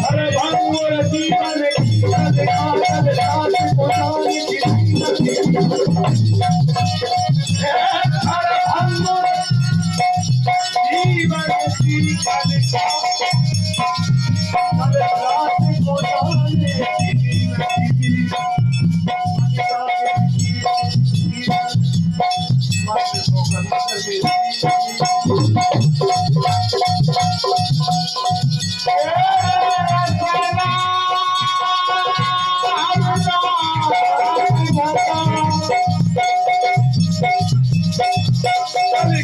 अरे भांगोर जीवन जीवन काल रात पुरानी अरे भांगोर जीवन जीवन काल रात पुरानी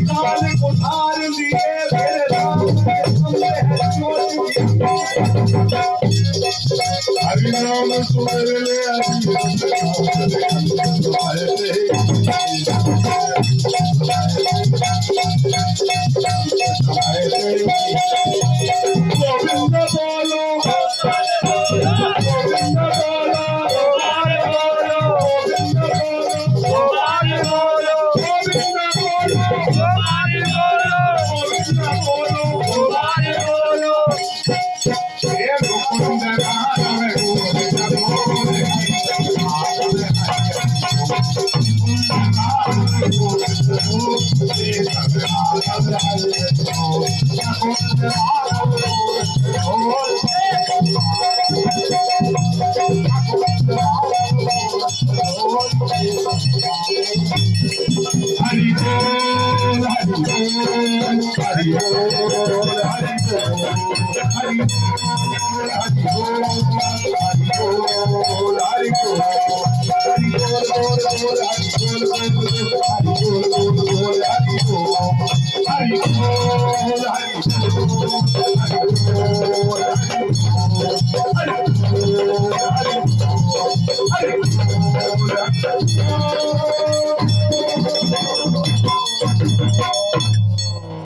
काल उधार लिए मेरे राम के सामने हरि नाम सुमर ले गोविंद बोलो गोविंद बोलो हरि